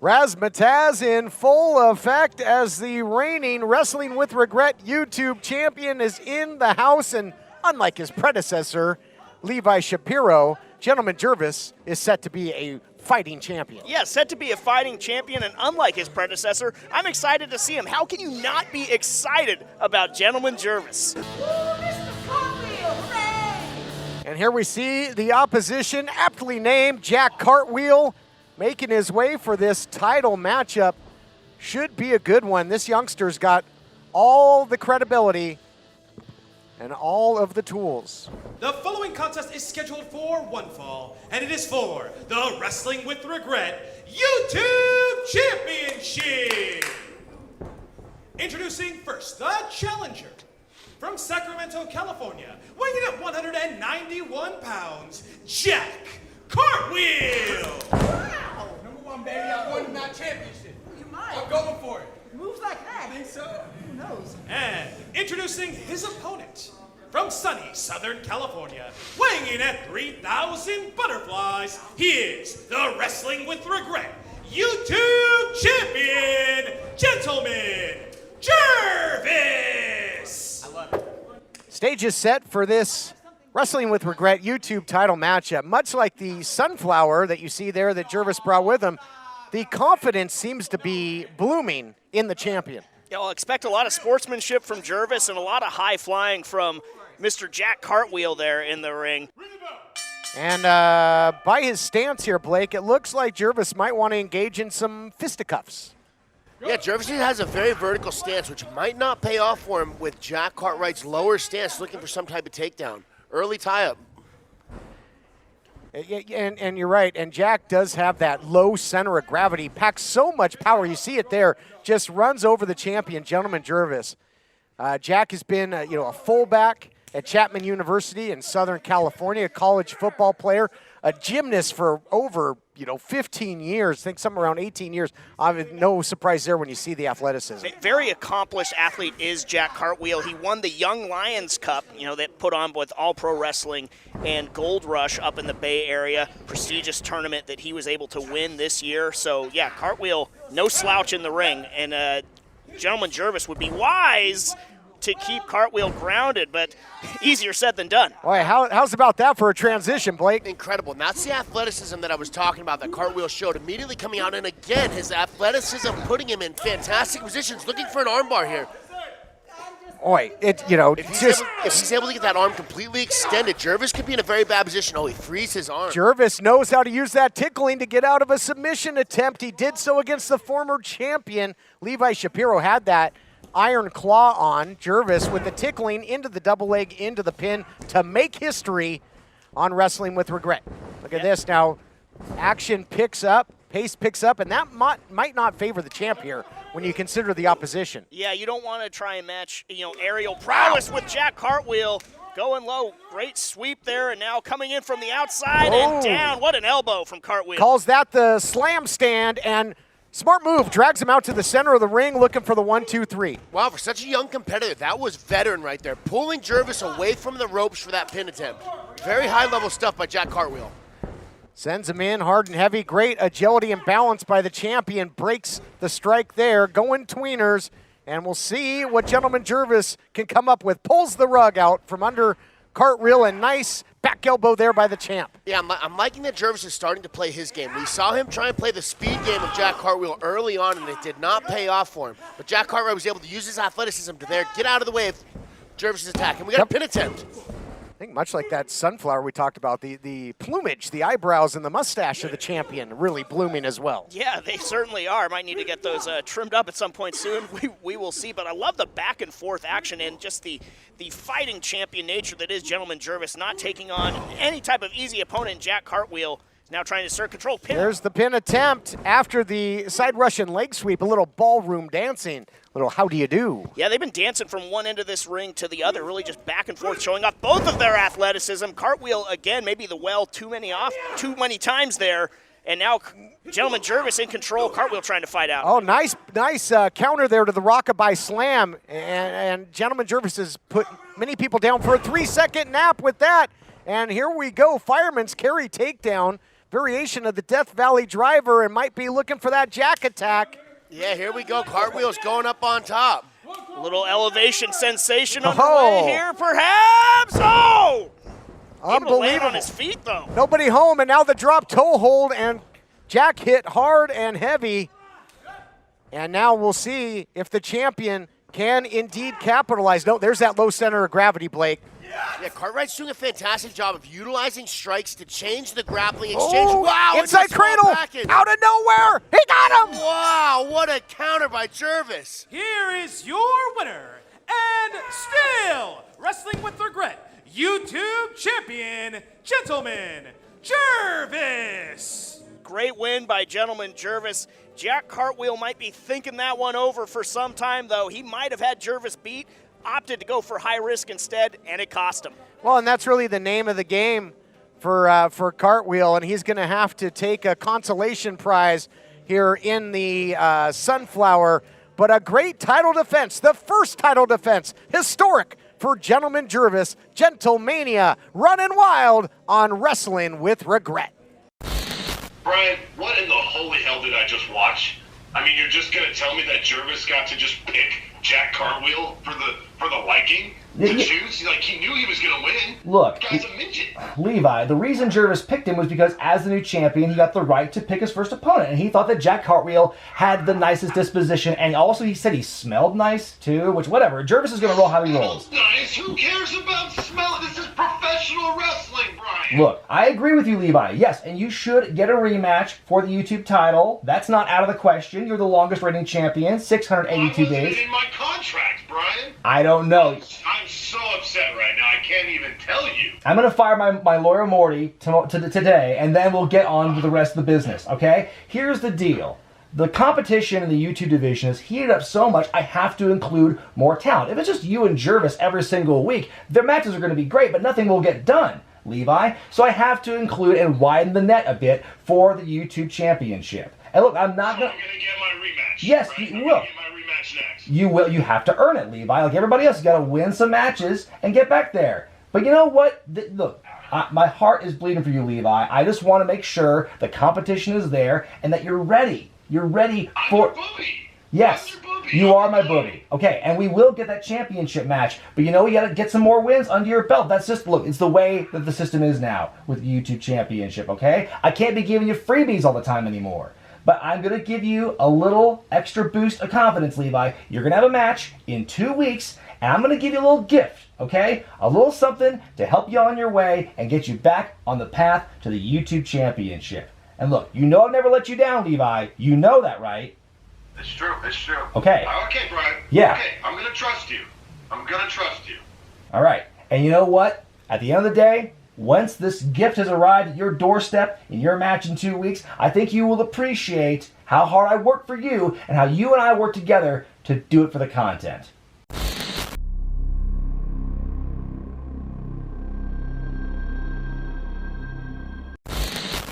Razzmatazz in full effect as the reigning Wrestling with Regret YouTube champion is in the house, and unlike his predecessor, Levi Shapiro, Gentleman Jervis is set to be a fighting champion. Yeah, set to be a fighting champion, and unlike his predecessor, I'm excited to see him. How can you not be excited about Gentleman Jervis? And here we see the opposition, aptly named Jack Cartwheel, making his way for this title matchup. Should be a good one. This youngster's got all the credibility and all of the tools. The following contest is scheduled for one fall, and it is for the Wrestling with Regret YouTube Championship. Introducing first, the challenger. From Sacramento, California, weighing in at 191 pounds, Jack Cartwheel. Wow! #1, baby. I won that championship. You might. I'm going for it. Moves like that. I think so. Who knows? And introducing his opponent. From sunny Southern California, weighing in at 3,000 butterflies, he is the Wrestling with Regret YouTube Champion, Gentleman Jervis. I love it. Stage is set for this Wrestling with Regret YouTube title matchup. Much like the sunflower that you see there that Jervis brought with him, the confidence seems to be blooming in the champion. Yeah, I'll expect a lot of sportsmanship from Jervis and a lot of high flying from Mr. Jack Cartwheel there in the ring. And by his stance here, Blake, it looks like Jervis might want to engage in some fisticuffs. Yeah, Jervis has a very vertical stance, which might not pay off for him with Jack Cartwright's lower stance, looking for some type of takedown. Early tie-up. And you're right, and Jack does have that low center of gravity, packs so much power. You see it there, just runs over the champion, Gentleman Jervis. Jack has been a fullback at Chapman University in Southern California, a college football player, a gymnast for over 15 years, I think somewhere around 18 years. No surprise there when you see the athleticism. Very accomplished athlete is Jack Cartwheel. He won the Young Lions Cup, that put on with All Pro Wrestling and Gold Rush up in the Bay Area, prestigious tournament that he was able to win this year. So, yeah, Cartwheel, no slouch in the ring, and Gentleman Jervis would be wise to keep Cartwheel grounded, but easier said than done. Boy, how's about that for a transition, Blake? Incredible. And that's the athleticism that I was talking about that Cartwheel showed immediately coming out. And again, his athleticism putting him in fantastic positions, looking for an armbar here. Boy, if he's able to get that arm completely extended, Jervis could be in a very bad position. Oh, he frees his arm. Jervis knows how to use that tickling to get out of a submission attempt. He did so against the former champion. Levi Shapiro had that iron claw on. Jervis with the tickling into the double leg, into the pin to make history on Wrestling with Regret. Look at this now. Action picks up, pace picks up, and that might not favor the champ here when you consider the opposition. Yeah, you don't want to try and match, aerial prowess with Jack Cartwheel. Going low, great sweep there, and now coming in from the outside and down. What an elbow from Cartwheel. Calls that the slam stand, and smart move, drags him out to the center of the ring looking for the 1-2-3. Wow, for such a young competitor, that was veteran right there. Pulling Jervis away from the ropes for that pin attempt. Very high-level stuff by Jack Cartwheel. Sends him in hard and heavy. Great agility and balance by the champion. Breaks the strike there, going tweeners. And we'll see what Gentleman Jervis can come up with. Pulls the rug out from under Cartwheel, and nice back elbow there by the champ. Yeah, I'm liking that Jervis is starting to play his game. We saw him try and play the speed game of Jack Cartwheel early on, and it did not pay off for him. But Jack Cartwheel was able to use his athleticism to get out of the way of Jervis' attack. And we got a pin attempt. I think much like that sunflower we talked about, the plumage, the eyebrows, and the mustache of the champion really blooming as well. Yeah, they certainly are. Might need to get those trimmed up at some point soon. We will see. But I love the back and forth action and just the fighting champion nature that is Gentleman Jervis, not taking on any type of easy opponent. Jack Cartwheel is now trying to assert control. Pin. There's the pin attempt after the side Russian leg sweep, a little ballroom dancing. Little how do you do? Yeah, they've been dancing from one end of this ring to the other, really just back and forth, showing off both of their athleticism. Cartwheel, again, maybe the well too many times there. And now Gentleman Jervis in control, Cartwheel trying to fight out. Oh, nice counter there to the rockabye slam. And Gentleman Jervis has put many people down for a 3-second nap with that. And here we go, fireman's carry takedown. variation of the Death Valley driver and might be looking for that jack attack. Yeah, here we go. Cartwheel's going up on top. A little elevation sensation Oh. underway here, perhaps. Oh! Able to land Unbelievable. on his feet, though. Nobody home, and now the drop toe hold, and Jack hit hard and heavy. And now we'll see if the champion can indeed capitalize. No, there's that low center of gravity, Blake. Yeah, Cartwright's doing a fantastic job of utilizing strikes to change the grappling exchange. Oh, Wow, inside it's a small cradle, package. out of nowhere. He got him. Wow, what a counter by Jervis. Here is your winner, and still Wrestling with Regret, YouTube champion, Gentleman Jervis. Great win by Gentleman Jervis. Jack Cartwheel might be thinking that one over for some time, though. He might have had Jervis beat, opted to go for high risk instead, and it cost him. Well, and that's really the name of the game for Cartwheel, and he's going to have to take a consolation prize here in the Sunflower. But a great title defense, the first title defense, historic for Gentleman Jervis, Gentlemania, running wild on Wrestling with Regret. Brian, what in the holy hell did I just watch? I mean, you're just gonna tell me that Jervis got to just pick Jack Cartwheel for the liking to choose? Like, he knew he was gonna win. Look, The guy's a midget. Levi, the reason Jervis picked him was because as the new champion, he got the right to pick his first opponent, and he thought that Jack Cartwheel had the nicest disposition, and also he said he smelled nice too, which whatever. Jervis is gonna roll how he rolls. Nice. Who cares about smell? This is professional wrestling, Brian. Look, I agree with you, Levi. Yes, and you should get a rematch for the YouTube title. That's not out of the question. You're the longest reigning champion, 682 Why wasn't days. it in my contract, Brian? I don't know. I'm so upset right now. I can't even tell you. I'm going to fire my lawyer Morty today, and then we'll get on to the rest of the business, okay? Here's the deal. The competition in the YouTube division has heated up so much, I have to include more talent. If it's just you and Jervis every single week, their matches are going to be great, but nothing will get done, Levi. So I have to include and widen the net a bit for the YouTube championship. And look, I'm not going to... I'm going to get my rematch. Yes, right? you I'm will. gonna get my rematch next. You will. You have to earn it, Levi. Like everybody else, you got to win some matches and get back there. But you know what? Look, my heart is bleeding for you, Levi. I just want to make sure the competition is there and that you're ready. You're ready for... I'm your booby. Yes, I'm your booby. you are my booby. Okay, and we will get that championship match. But you know, we got to get some more wins under your belt. That's just, look, it's the way that the system is now with the YouTube championship, okay? I can't be giving you freebies all the time anymore. But I'm going to give you a little extra boost of confidence, Levi. You're going to have a match in 2 weeks, and I'm going to give you a little gift, okay? A little something to help you on your way and get you back on the path to the YouTube championship. And look, you know I've never let you down, Levi. You know that, right? It's true. It's true. Okay. Okay, Brian. Yeah. Okay, I'm going to trust you. I'm going to trust you. All right. And you know what? At the end of the day, once this gift has arrived at your doorstep in your match in 2 weeks, I think you will appreciate how hard I work for you and how you and I work together to do it for the content.